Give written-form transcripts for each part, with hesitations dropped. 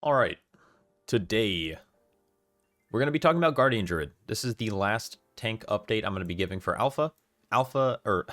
All right, today we're going to be talking about Guardian Druid. This is the last tank update I'm going to be giving for Alpha. Or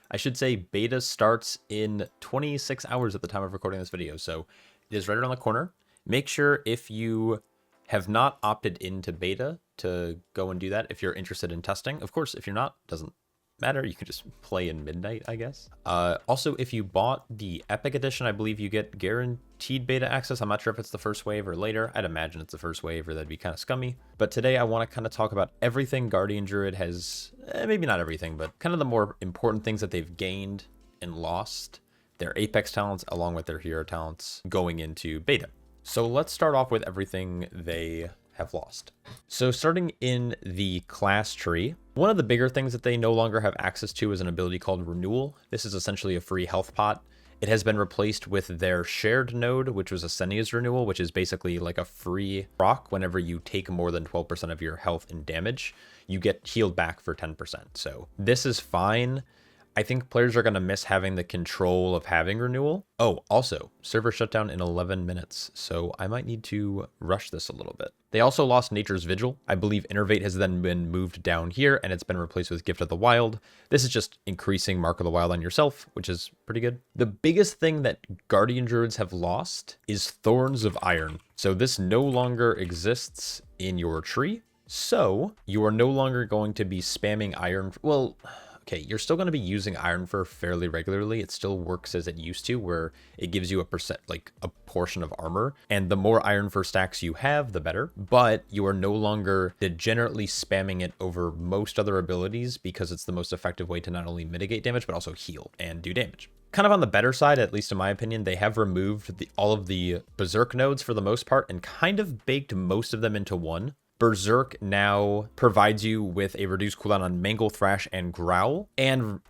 I should say Beta starts in 26 hours at the time of recording this video, so it is right around the corner. Make sure if you have not opted into Beta to go and do that if you're interested in testing. Of course, if you're not, doesn't matter. You can just play in midnight, I guess. Also, if you bought the Epic Edition, I believe you get guaranteed beta access. I'm not sure if it's the first wave or later. I'd imagine it's the first wave, or that'd be kind of scummy. But today I want to kind of talk about everything Guardian Druid has, maybe not everything, but kind of the more important things that they've gained and lost, their Apex talents along with their hero talents going into beta. So let's start off with everything they have lost. So starting in the class tree, one of the bigger things that they no longer have access to is an ability called Renewal. This is essentially a free health pot. It has been replaced with their shared node, which was Asenia's Renewal, which is basically like a free proc. Whenever you take more than 12% of your health and damage, you get healed back for 10%. So this is fine. I think players are going to miss having the control of having Renewal. Oh, also, server shutdown in 11 minutes, so I might need to rush this a little bit. They also lost Nature's Vigil. I believe Innervate has then been moved down here, and it's been replaced with Gift of the Wild. This is just increasing Mark of the Wild on yourself, which is pretty good. The biggest thing that Guardian Druids have lost is Thorns of Iron. So this no longer exists in your tree, so you are no longer going to be spamming Iron. Well, okay, you're still going to be using Iron Fur fairly regularly. It still works as it used to, where it gives you a percent, like a portion of armor. And the more Iron Fur stacks you have, the better. But you are no longer degenerately spamming it over most other abilities, because it's the most effective way to not only mitigate damage, but also heal and do damage. Kind of on the better side, at least in my opinion, they have removed all of the Berserk nodes for the most part and kind of baked most of them into one. Berserk now provides you with a reduced cooldown on Mangle, Thrash, and Growl, and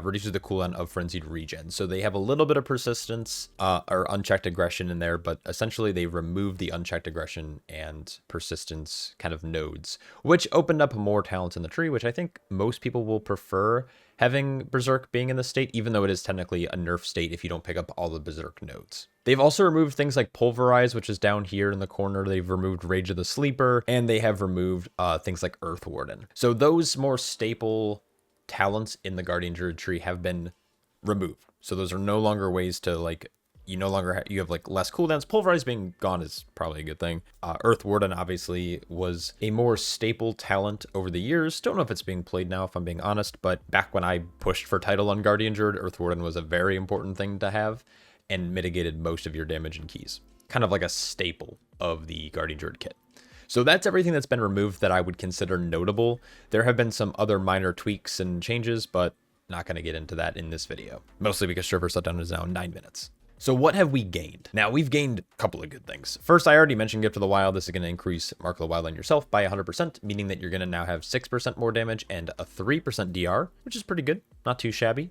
reduces the cooldown of Frenzied Regen. So they have a little bit of persistence or unchecked aggression in there, but essentially they removed the unchecked aggression and persistence kind of nodes, which opened up more talents in the tree, which I think most people will prefer having Berserk being in the state, even though it is technically a nerf state if you don't pick up all the Berserk nodes. They've also removed things like Pulverize, which is down here in the corner. They've removed Rage of the Sleeper, and they have removed things like Earth Warden. So those more staple talents in the Guardian Druid tree have been removed. So those are no longer ways to, like, you no longer you have like less cooldowns. Pulverize being gone is probably a good thing. Earth Warden obviously was a more staple talent over the years. Don't know if it's being played now, if I'm being honest, but back when I pushed for title on Guardian Druid, Earth Warden was a very important thing to have and mitigated most of your damage and keys. Kind of like a staple of the Guardian Druid kit. So that's everything that's been removed that I would consider notable. There have been some other minor tweaks and changes, but not going to get into that in this video. Mostly because server shutdown is now 9 minutes. So what have we gained? Now, we've gained a couple of good things. First, I already mentioned Gift of the Wild. This is going to increase Mark of the Wild on yourself by 100%, meaning that you're going to now have 6% more damage and a 3% DR, which is pretty good. Not too shabby.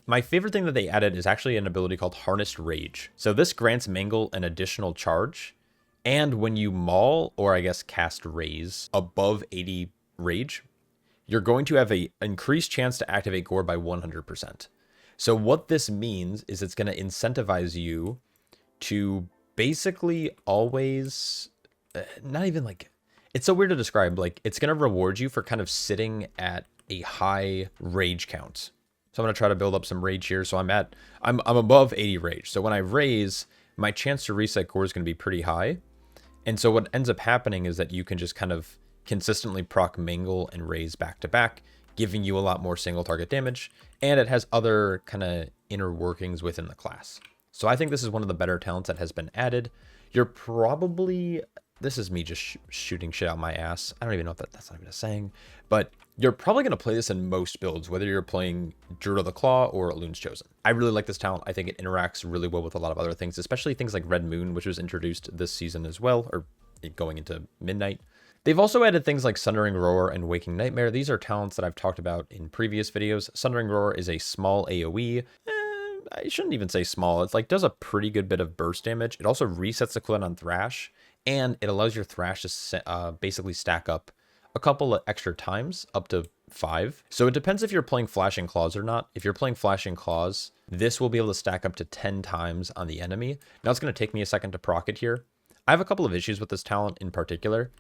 My favorite thing that they added is actually an ability called Harnessed Rage. So this grants Mangle an additional charge, and when you maul, or I guess cast Raise, above 80 Rage, you're going to have an increased chance to activate Gore by 100%. So what this means is it's going to incentivize you to basically always, not even like, it's so weird to describe, like it's going to reward you for kind of sitting at a high rage count. So I'm going to try to build up some rage here. So I'm above 80 rage. So when I raise, my chance to reset Gore is going to be pretty high. And so what ends up happening is that you can just kind of consistently proc Mangle and raise back to back, giving you a lot more single target damage, and it has other kind of inner workings within the class. So I think this is one of the better talents that has been added. You're probably, this is me just shooting shit out my ass. I don't even know if that's not even a saying, but you're probably going to play this in most builds, whether you're playing Druid of the Claw or Elune's Chosen. I really like this talent. I think it interacts really well with a lot of other things, especially things like Red Moon, which was introduced this season as well, or going into Midnight. They've also added things like Sundering Roar and Waking Nightmare. These are talents that I've talked about in previous videos. Sundering Roar is a small AoE. I shouldn't even say small. It's like does a pretty good bit of burst damage. It also resets the cooldown on Thrash, and it allows your Thrash to basically stack up a couple of extra times, up to 5. So it depends if you're playing Flashing Claws or not. If you're playing Flashing Claws, this will be able to stack up to 10 times on the enemy. Now it's going to take me a second to proc it here. I have a couple of issues with this talent in particular.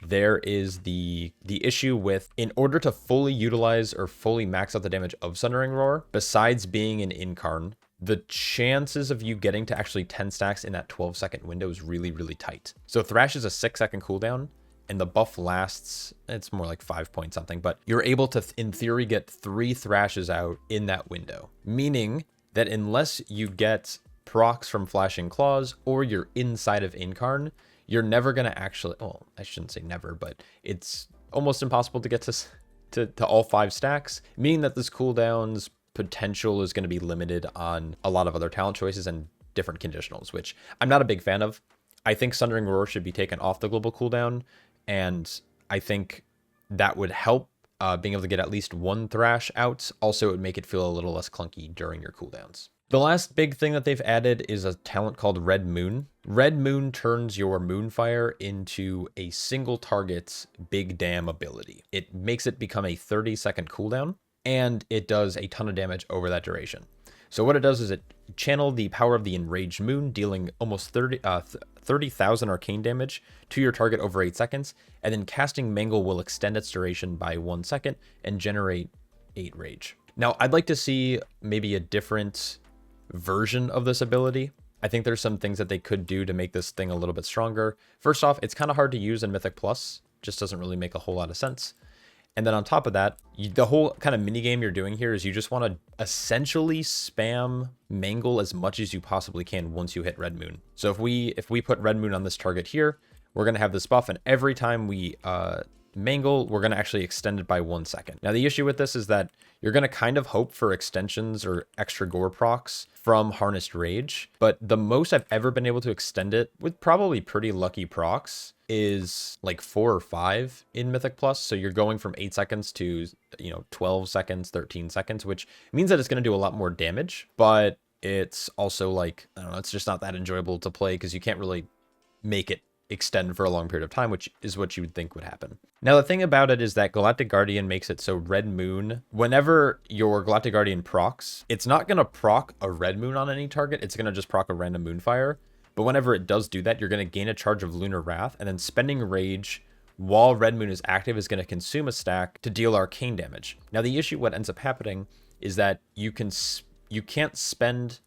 There is the issue with, in order to fully utilize or fully max out the damage of Sundering Roar, besides being an incarn, the chances of you getting to actually 10 stacks in that 12-second window is really, really tight. So Thrash is a 6-second cooldown, and the buff lasts, it's more like 5 point something, but you're able to, in theory, get 3 Thrashes out in that window. Meaning that unless you get procs from Flashing Claws or you're inside of incarn, you're never going to actually, well, I shouldn't say never, but it's almost impossible to get to all 5 stacks, meaning that this cooldown's potential is going to be limited on a lot of other talent choices and different conditionals, which I'm not a big fan of. I think Sundering Roar should be taken off the global cooldown, and I think that would help being able to get at least 1 Thrash out. Also, it would make it feel a little less clunky during your cooldowns. The last big thing that they've added is a talent called Red Moon. Red Moon turns your Moonfire into a single target big damn ability. It makes it become a 30-second cooldown, and it does a ton of damage over that duration. So what it does is it channeled the power of the Enraged Moon, dealing almost 30,000 arcane damage to your target over 8 seconds, and then casting Mangle will extend its duration by 1 second and generate 8 rage. Now, I'd like to see maybe a different version of this ability. I think there's some things that they could do to make this thing a little bit stronger. First off, it's kind of hard to use in Mythic Plus, just doesn't really make a whole lot of sense. And then on top of that, the whole kind of mini game you're doing here is you just want to essentially spam Mangle as much as you possibly can once you hit Red Moon. So if we put Red Moon on this target here, we're going to have this buff, and every time we Mangle, we're going to actually extend it by 1 second. Now, the issue with this is that you're going to kind of hope for extensions or extra gore procs from Harnessed Rage, but the most I've ever been able to extend it with probably pretty lucky procs is like 4 or 5 in Mythic Plus. So you're going from 8 seconds to, 12 seconds, 13 seconds, which means that it's going to do a lot more damage, but it's also like, I don't know, it's just not that enjoyable to play because you can't really make it extend for a long period of time, which is what you would think would happen. Now, the thing about it is that Galactic Guardian makes it so Red Moon, whenever your Galactic Guardian procs, it's not going to proc a Red Moon on any target, it's going to just proc a random Moonfire. But whenever it does do that, you're going to gain a charge of Lunar Wrath, and then spending Rage while Red Moon is active is going to consume a stack to deal arcane damage. Now, the issue, what ends up happening is that you can't spend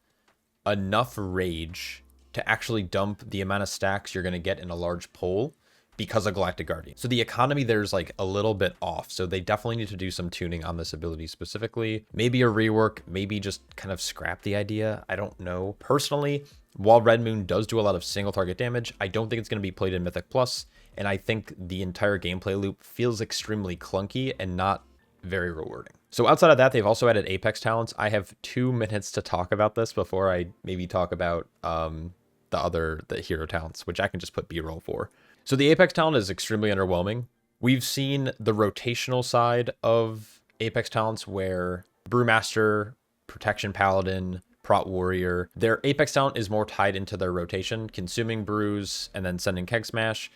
enough Rage to actually dump the amount of stacks you're going to get in a large pool because of Galactic Guardian. So the economy there's like a little bit off. So they definitely need to do some tuning on this ability specifically. Maybe a rework, maybe just kind of scrap the idea. I don't know. Personally, while Red Moon does do a lot of single target damage, I don't think it's going to be played in Mythic Plus. And I think the entire gameplay loop feels extremely clunky and not very rewarding. So outside of that, they've also added Apex talents. I have 2 minutes to talk about this before I maybe talk about the hero talents, which I can just put B-roll for. So the Apex talent is extremely underwhelming. We've seen the rotational side of Apex talents where Brewmaster, Protection Paladin, Prot Warrior, their Apex talent is more tied into their rotation, consuming brews and then sending Keg Smash,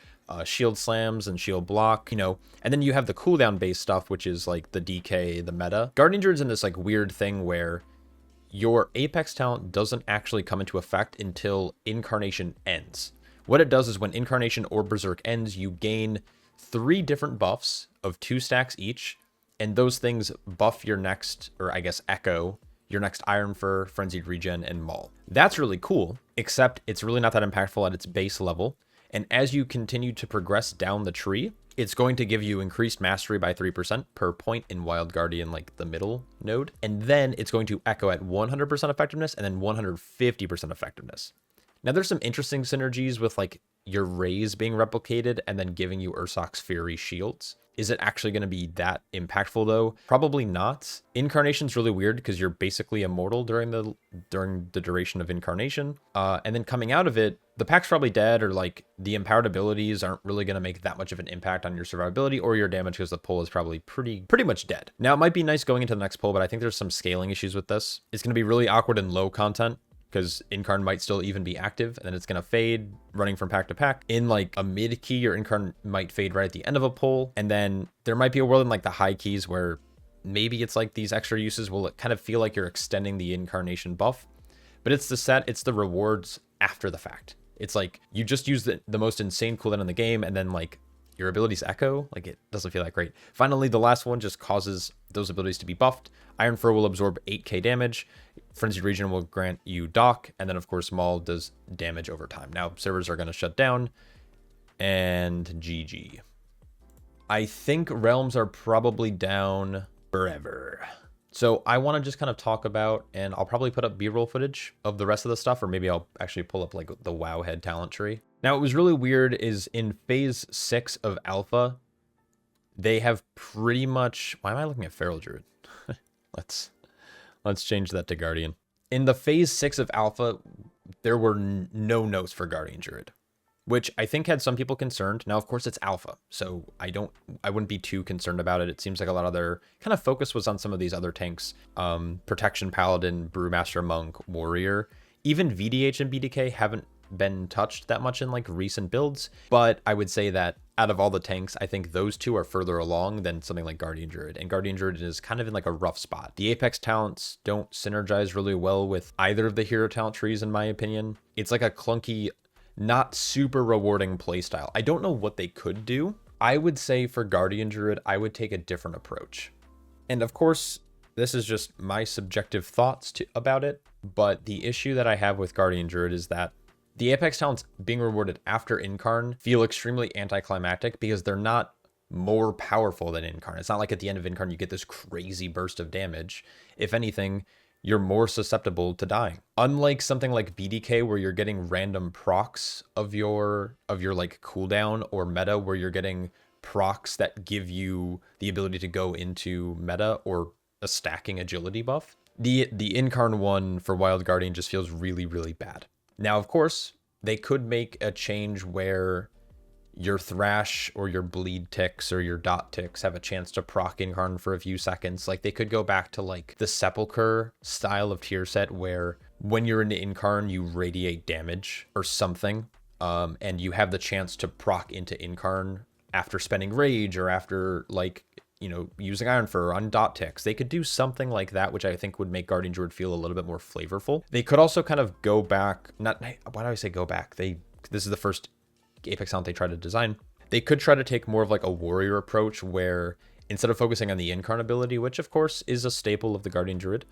shield slams and shield block, and then you have the cooldown based stuff, which is like the DK, the meta. Guardian Druid's in this like weird thing where your Apex talent doesn't actually come into effect until Incarnation ends. What it does is when Incarnation or Berserk ends, you gain 3 different buffs of 2 stacks each, and those things buff your next, or I guess Echo, your next Iron Fur, Frenzied Regen, and Maul. That's really cool, except it's really not that impactful at its base level, and as you continue to progress down the tree, it's going to give you increased mastery by 3% per point in Wild Guardian, like the middle node. And then it's going to echo at 100% effectiveness and then 150% effectiveness. Now there's some interesting synergies with like your rays being replicated and then giving you Ursoc's Fury shields. Is it actually going to be that impactful though? Probably not. Incarnation's really weird because you're basically immortal during the duration of Incarnation. And then coming out of it, the pack's probably dead, or like the empowered abilities aren't really going to make that much of an impact on your survivability or your damage because the pull is probably pretty much dead. Now it might be nice going into the next pull, but I think there's some scaling issues with this. It's going to be really awkward in low content, because Incarn might still even be active, and then it's going to fade running from pack to pack. In like a mid key, your Incarn might fade right at the end of a pull, and then there might be a world in like the high keys where maybe it's like these extra uses will kind of feel like you're extending the Incarnation buff, but it's the rewards after the fact. It's like you just use the most insane cooldown in the game, and then like your abilities echo. Like, it doesn't feel that great. Finally, the last one just causes those abilities to be buffed. Iron Fur will absorb 8k damage. Frenzied Region will grant you Dock, and then of course Maul does damage over time. Now servers are going to shut down, and GG. I think realms are probably down forever. So I want to just kind of talk about, and I'll probably put up B-roll footage of the rest of the stuff, or maybe I'll actually pull up like the WoW head talent tree. Now, what was really weird is in phase 6 of alpha, they have pretty much, why am I looking at Feral Druid? Let's change that to Guardian. In the phase 6 of alpha, there were no notes for Guardian Druid, which I think had some people concerned. Now, of course, it's alpha, so I wouldn't be too concerned about it. It seems like a lot of their kind of focus was on some of these other tanks, Protection Paladin, Brewmaster Monk, Warrior. Even VDH and BDK haven't been touched that much in like recent builds, but I would say that out of all the tanks, I think those two are further along than something like Guardian Druid, and Guardian Druid is kind of in like a rough spot. The Apex talents don't synergize really well with either of the hero talent trees, in my opinion. It's like a clunky, not super rewarding playstyle. I don't know what they could do. I would say for Guardian Druid, I would take a different approach. And of course, this is just my subjective thoughts about it, but the issue that I have with Guardian Druid is that the Apex talents being rewarded after Incarn feel extremely anticlimactic because they're not more powerful than Incarn. It's not like at the end of Incarn you get this crazy burst of damage. If anything, you're more susceptible to dying. Unlike something like BDK where you're getting random procs of your like cooldown, or meta where you're getting procs that give you the ability to go into meta or a stacking agility buff. The Incarn one for Wild Guardian just feels really, really bad. Now, of course, they could make a change where your Thrash or your Bleed ticks or your Dot ticks have a chance to proc Incarn for a few seconds. Like, they could go back to like the Sepulcher style of tier set where when you're in Incarn, you radiate damage or something, and you have the chance to proc into Incarn after spending Rage or after like, you know, using Iron Fur on Dot ticks. They could do something like that, which I think would make Guardian Druid feel a little bit more flavorful. They could also kind of go back, why do I say go back? This is the first Apex talent they try to design. They could try to take more of like a warrior approach where instead of focusing on the Incarn ability, which of course is a staple of the Guardian Druid,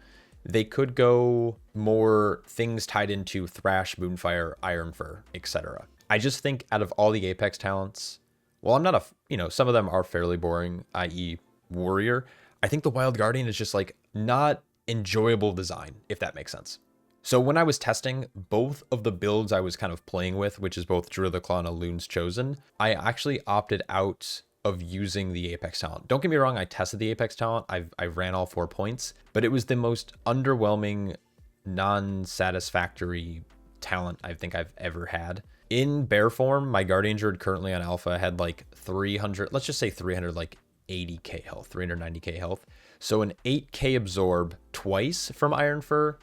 they could go more things tied into Thrash, Moonfire, Iron Fur, etc. I just think out of all the Apex talents, well, I'm not some of them are fairly boring, i.e. Warrior. I think the Wild Guardian is just like not enjoyable design, if that makes sense. So when I was testing both of the builds I was kind of playing with, which is both Druid of the Claw and Elune's Chosen, I actually opted out of using the Apex talent. Don't get me wrong, I tested the Apex talent. I ran all 4 points, but it was the most underwhelming, non-satisfactory talent I think I've ever had. In bear form, my Guardian Druid currently on alpha had like 300, let's just say 300, like 80k health, 390k health. So an 8k absorb twice from Iron Fur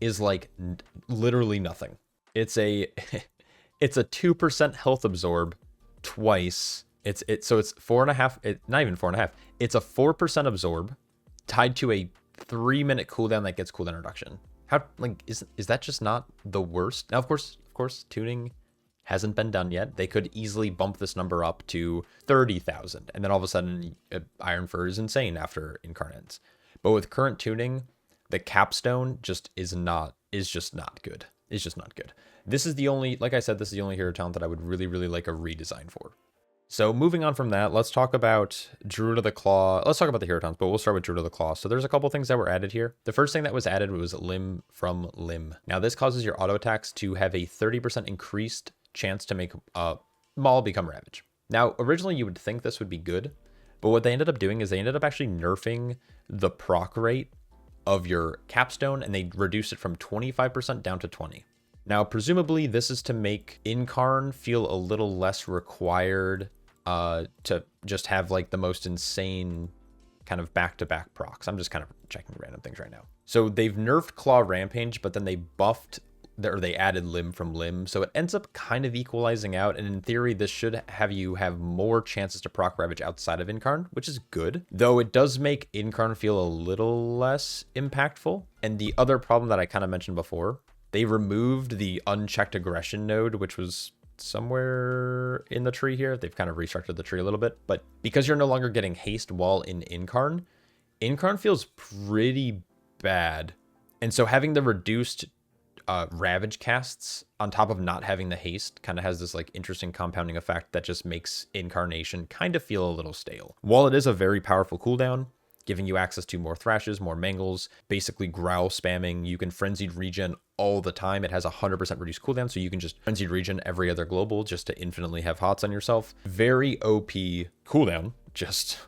is like literally nothing. It's a it's a 2% health absorb twice. So it's 4.5, not even 4.5. It's a 4% absorb tied to a 3-minute cooldown that gets cooldown reduction. How, like, is that just not the worst? Now, of course, tuning hasn't been done yet. They could easily bump this number up to 30,000, and then all of a sudden Iron Fur is insane after Incarnates. But with current tuning, the capstone just is just not good. It's just not good. This is the only, like I said, this is the only hero talent that I would really, really like a redesign for. So moving on from that, let's talk about Druid of the Claw. Let's talk about the hero talents, but we'll start with Druid of the Claw. So there's a couple things that were added here. The first thing that was added was Limb from Limb. Now this causes your auto attacks to have a 30% increased chance to make Maul become Ravage. Now, originally you would think this would be good, but what they ended up doing is they ended up actually nerfing the proc rate of your capstone, and they reduced it from 25% down to 20%. Now, presumably this is to make Incarn feel a little less required to just have like the most insane kind of back-to-back procs. I'm just kind of checking random things right now. So they've nerfed Claw Rampage, but then they buffed, or they added Limb from Limb. So it ends up kind of equalizing out. And in theory, this should have you have more chances to proc Ravage outside of Incarn, which is good. Though it does make Incarn feel a little less impactful. And the other problem that I kind of mentioned before, they removed the unchecked aggression node, which was somewhere in the tree here. They've kind of restructured the tree a little bit, but because you're no longer getting haste while in Incarn, Incarn feels pretty bad. And so having the reduced Ravage casts on top of not having the haste kind of has this like interesting compounding effect that just makes Incarnation kind of feel a little stale. While it is a very powerful cooldown, giving you access to more Thrashes, more Mangles, basically growl spamming, you can Frenzied Regen all the time. It has a 100% reduced cooldown, so you can just Frenzied Regen every other global just to infinitely have HOTS on yourself. Very OP cooldown, just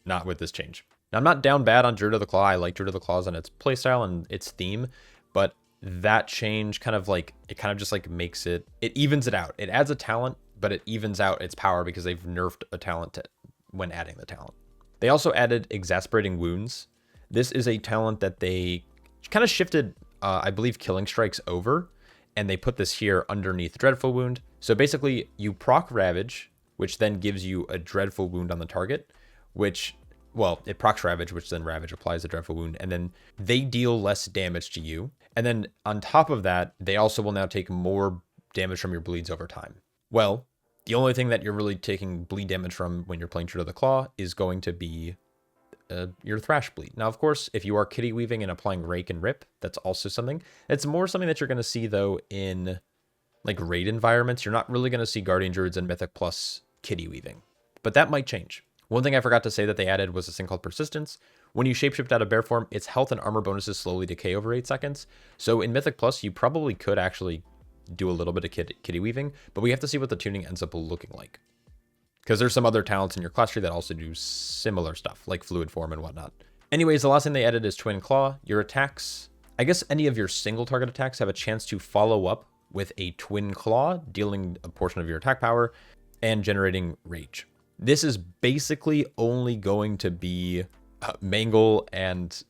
not with this change. Now, I'm not down bad on Druid of the Claw. I like Druid of the Claws and its playstyle and its theme, but that change kind of like, it kind of just like makes it evens it out. It adds a talent, but it evens out its power because they've nerfed a talent when adding the talent. They also added Exasperating Wounds. This is a talent that they kind of shifted, I believe, Killing Strikes over, and they put this here underneath Dreadful Wound. So basically, you proc Ravage, which then gives you a Dreadful Wound on the target, which, well, it procs Ravage, which then Ravage applies a Dreadful Wound, and then they deal less damage to you. And then on top of that, they also will now take more damage from your bleeds over time. Well, the only thing that you're really taking bleed damage from when you're playing Druid of the Claw is going to be your Thrash bleed. Now, of course, if you are kitty weaving and applying Rake and Rip, that's also something. It's more something that you're going to see, though, in like raid environments. You're not really going to see Guardian Druids and Mythic Plus kitty weaving, but that might change. One thing I forgot to say that they added was this thing called Persistence. When you shapeshift out of bear form, its health and armor bonuses slowly decay over 8 seconds. So in Mythic Plus, you probably could actually do a little bit of kitty weaving, but we have to see what the tuning ends up looking like. Because there's some other talents in your class tree that also do similar stuff, like Fluid Form and whatnot. Anyways, the last thing they added is Twin Claw. Your attacks, I guess any of your single target attacks have a chance to follow up with a Twin Claw, dealing a portion of your attack power and generating rage. This is basically only going to be Mangle and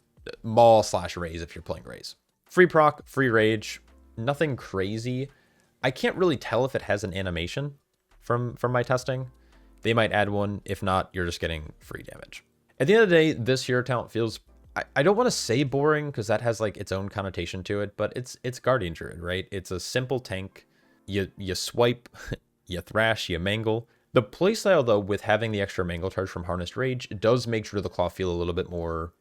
Maul / Raise if you're playing Raise. Free proc, free rage, nothing crazy. I can't really tell if it has an animation from my testing. They might add one. If not, you're just getting free damage. At the end of the day, this hero talent feels, I don't want to say boring because that has like its own connotation to it, but it's Guardian Druid, right? It's a simple tank. You swipe, you thrash, you mangle. The playstyle, though, with having the extra mangle charge from Harnessed Rage, does make Druid of the Claw feel a little bit more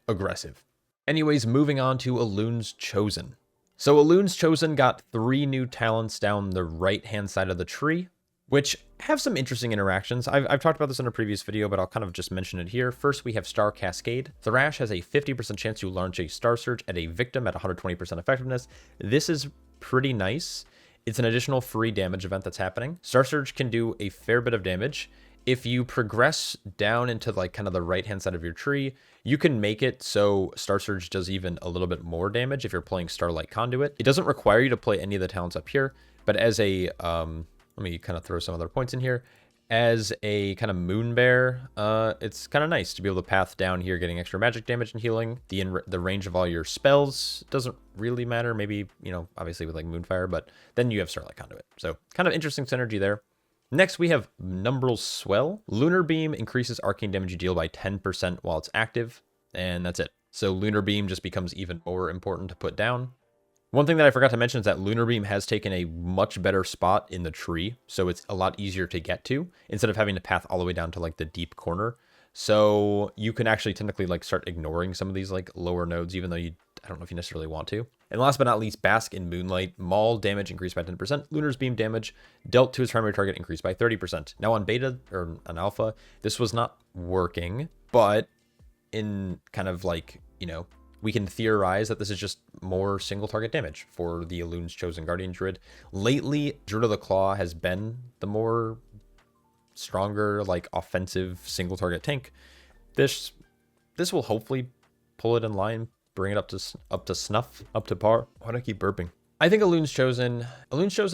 aggressive. Anyways, moving on to Elune's Chosen. So Elune's Chosen got 3 new talents down the right-hand side of the tree, which have some interesting interactions. I've talked about this in a previous video, but I'll kind of just mention it here. First, we have Star Cascade. Thrash has a 50% chance to launch a Star Surge at a victim at 120% effectiveness. This is pretty nice. It's an additional free damage event that's happening. Star Surge can do a fair bit of damage. If you progress down into like kind of the right-hand side of your tree, you can make it so Star Surge does even a little bit more damage if you're playing Starlight Conduit. It doesn't require you to play any of the talents up here, but as a, let me kind of throw some other points in here. As a kind of Moon Bear, it's kind of nice to be able to path down here, getting extra magic damage and healing. The range of all your spells doesn't really matter. Maybe, you know, obviously with like Moonfire, but then you have Starlight Conduit. So kind of interesting synergy there. Next, we have Numbral Swell. Lunar Beam increases arcane damage you deal by 10% while it's active, and that's it. So Lunar Beam just becomes even more important to put down. One thing that I forgot to mention is that Lunar Beam has taken a much better spot in the tree, so it's a lot easier to get to, instead of having to path all the way down to like the deep corner. So you can actually technically like start ignoring some of these like lower nodes, even though I don't know if you necessarily want to. And last but not least, Bask in Moonlight. Maul damage increased by 10%. Lunar's Beam damage dealt to his primary target increased by 30%. Now on beta, or on alpha, this was not working, but in kind of like, you know, we can theorize that this is just more single target damage for the Elune's Chosen Guardian Druid. Lately, Druid of the Claw has been the more stronger, like offensive single target tank. This will hopefully pull it in line, bring it up to snuff, up to par. Why do I keep burping? I think Elune's Chosen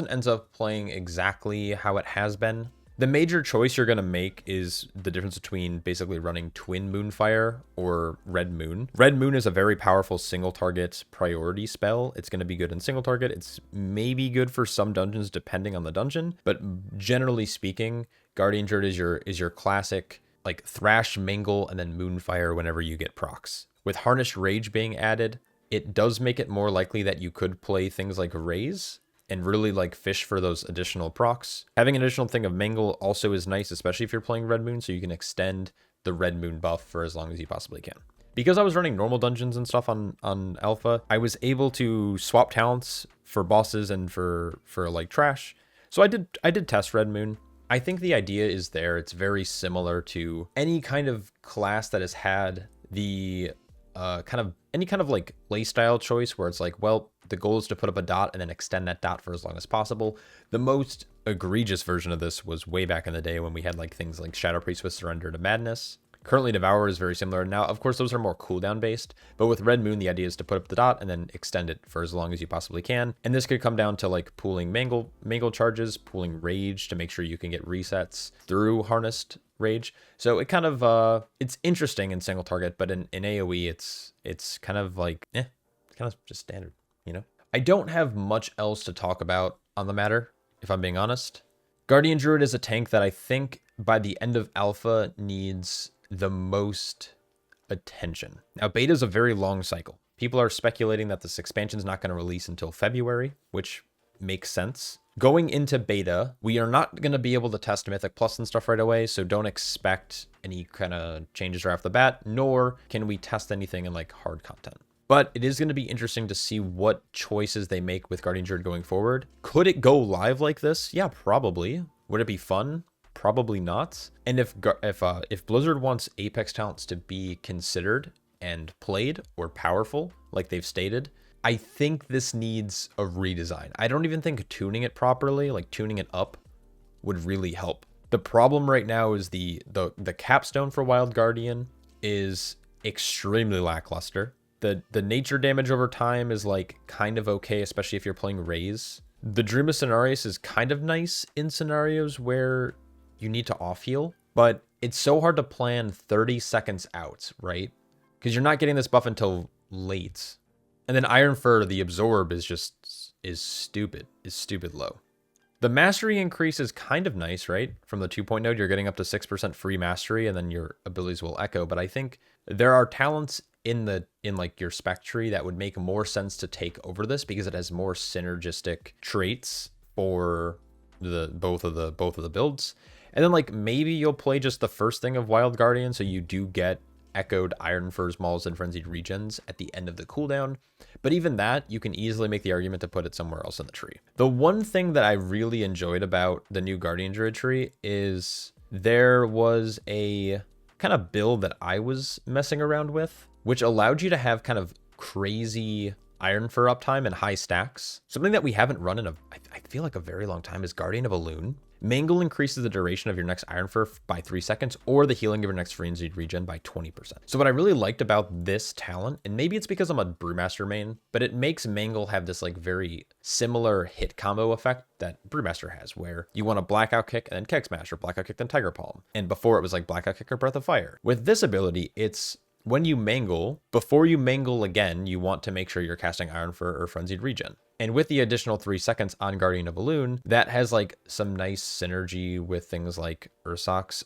ends up playing exactly how it has been. The major choice you're going to make is the difference between basically running Twin Moonfire or Red Moon. Red Moon is a very powerful single target priority spell. It's going to be good in single target. It's maybe good for some dungeons depending on the dungeon, but generally speaking, Guardian Druid is your classic like Thrash, Mangle, and then Moonfire whenever you get procs. With Harnessed Rage being added, it does make it more likely that you could play things like Raise and really like fish for those additional procs. Having an additional thing of Mangle also is nice, especially if you're playing Red Moon, so you can extend the Red Moon buff for as long as you possibly can. Because I was running normal dungeons and stuff on Alpha, I was able to swap talents for bosses and for like trash. So I did test Red Moon. I think the idea is there. It's very similar to any kind of class that has had the any kind of like playstyle choice where it's like, well, the goal is to put up a dot and then extend that dot for as long as possible. The most egregious version of this was way back in the day when we had like things like Shadow Priest with Surrender to Madness. Currently, Devour is very similar. Now, of course, those are more cooldown based, but with Red Moon, the idea is to put up the dot and then extend it for as long as you possibly can. And this could come down to like pooling mangle charges, pooling rage to make sure you can get resets through harnessed rage. So it kind of it's interesting in single target, but in AoE, it's kind of like it's kind of just standard, you know. I don't have much else to talk about on the matter, if I'm being honest. Guardian Druid is a tank that I think by the end of Alpha needs the most attention. Now, beta is a very long cycle. People are speculating that this expansion is not going to release until February, which makes sense. Going into beta, we are not going to be able to test Mythic Plus and stuff right away, so don't expect any kind of changes right off the bat, nor can we test anything in like hard content. But it is going to be interesting to see what choices they make with Guardian Druid going forward. Could it go live like this? Yeah, probably. Would it be fun? Probably not. And if Blizzard wants Apex talents to be considered and played or powerful, like they've stated, I think this needs a redesign. I don't even think tuning it properly, like tuning it up, would really help. The problem right now is the capstone for Wild Guardian is extremely lackluster. The nature damage over time is like kind of okay, especially if you're playing Raise. The Dream of Cenarius is kind of nice in scenarios where you need to off heal, but it's so hard to plan 30 seconds out, right? Because you're not getting this buff until late. And then Iron Fur, the absorb is stupid low. The mastery increase is kind of nice, right? From the 2.0 node, you're getting up to 6% free mastery, and then your abilities will echo. But I think there are talents in like your spec tree that would make more sense to take over this because it has more synergistic traits for both of the builds. And then like maybe you'll play just the first thing of Wild Guardian, so you do get echoed Iron Furs, Mauls, and Frenzied Regens at the end of the cooldown. But even that, you can easily make the argument to put it somewhere else in the tree. The one thing that I really enjoyed about the new Guardian Druid tree is there was a kind of build that I was messing around with, which allowed you to have kind of crazy Iron Fur uptime and high stacks. Something that we haven't run in I feel like a very long time is Guardian of Elune. Mangle increases the duration of your next Iron Fur by 3 seconds, or the healing of your next Frenzied Regen by 20%. So what I really liked about this talent, and maybe it's because I'm a Brewmaster main, but it makes Mangle have this like very similar hit combo effect that Brewmaster has, where you want a Blackout Kick and then Keg Smash, or Blackout Kick then Tiger Palm. And before it was like Blackout Kick or Breath of Fire. With this ability, it's when you mangle, before you mangle again, you want to make sure you're casting Iron Fur or Frenzied Regen. And with the additional 3 seconds on Guardian of Elune, that has like some nice synergy with things like Ursoc's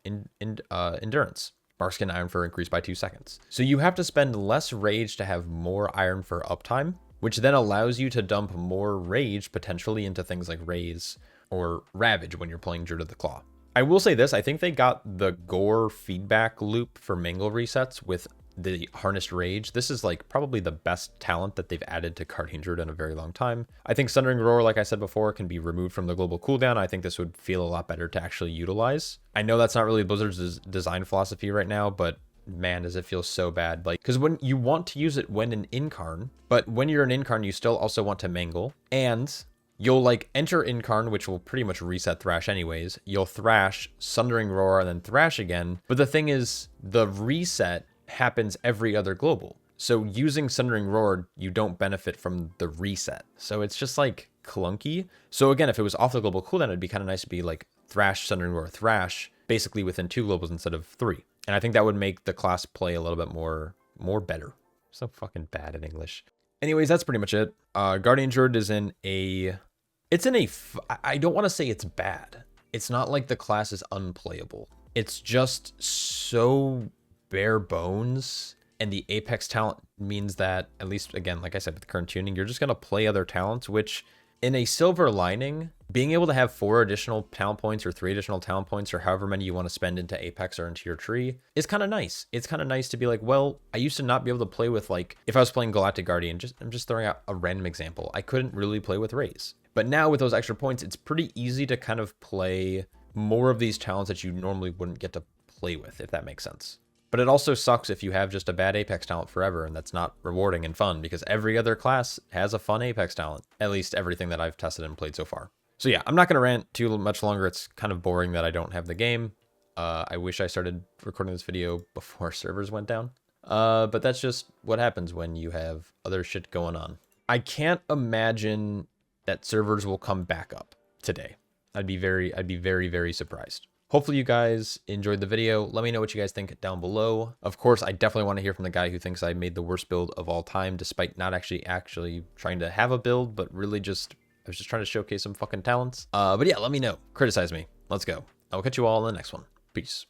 Endurance. Barkskin Iron Fur increased by 2 seconds. So you have to spend less rage to have more Iron Fur uptime, which then allows you to dump more rage potentially into things like Raise or Ravage when you're playing Druid of the Claw. I will say this, I think they got the gore feedback loop for Mangle resets with the Harnessed Rage. This is like probably the best talent that they've added to Guardian Druid in a very long time. I think Sundering Roar, like I said before, can be removed from the global cooldown. I think this would feel a lot better to actually utilize. I know that's not really Blizzard's design philosophy right now, but man, does it feel so bad. Like, because when you want to use it when an Incarn, but when you're an Incarn, you still also want to Mangle, and you'll like enter Incarn, which will pretty much reset Thrash anyways. You'll Thrash, Sundering Roar, and then Thrash again. But the thing is, the reset happens every other global. So using Sundering Roar, you don't benefit from the reset. So it's just like clunky. So again, if it was off the global cooldown, it'd be kind of nice to be like Thrash, Sundering Roar, Thrash, basically within 2 globals instead of 3. And I think that would make the class play a little bit more better. So fucking bad in English. Anyways, that's pretty much it. Guardian Druid is in a... I don't want to say it's bad. It's not like the class is unplayable. It's just so bare bones And the Apex talent means that, at least again, like I said, with the current tuning, you're just going to play other talents, which in a silver lining, being able to have 4 additional talent points or 3 additional talent points or however many you want to spend into Apex or into your tree is kind of nice. It's kind of nice to be like, well, I used to not be able to play with, like, if I was playing Galactic Guardian, I'm just throwing out a random example, I couldn't really play with Raze. But now with those extra points, it's pretty easy to kind of play more of these talents that you normally wouldn't get to play with, if that makes sense. But it also sucks if you have just a bad Apex talent forever, and that's not rewarding and fun, because every other class has a fun Apex talent, at least everything that I've tested and played so far. So yeah, I'm not going to rant too much longer. It's kind of boring that I don't have the game. I wish I started recording this video before servers went down. But that's just what happens when you have other shit going on. I can't imagine that servers will come back up today. I'd be very, very surprised. Hopefully you guys enjoyed the video. Let me know what you guys think down below. Of course, I definitely want to hear from the guy who thinks I made the worst build of all time, despite not actually trying to have a build, but really I was just trying to showcase some fucking talents. But yeah, let me know. Criticize me. Let's go. I'll catch you all in the next one. Peace.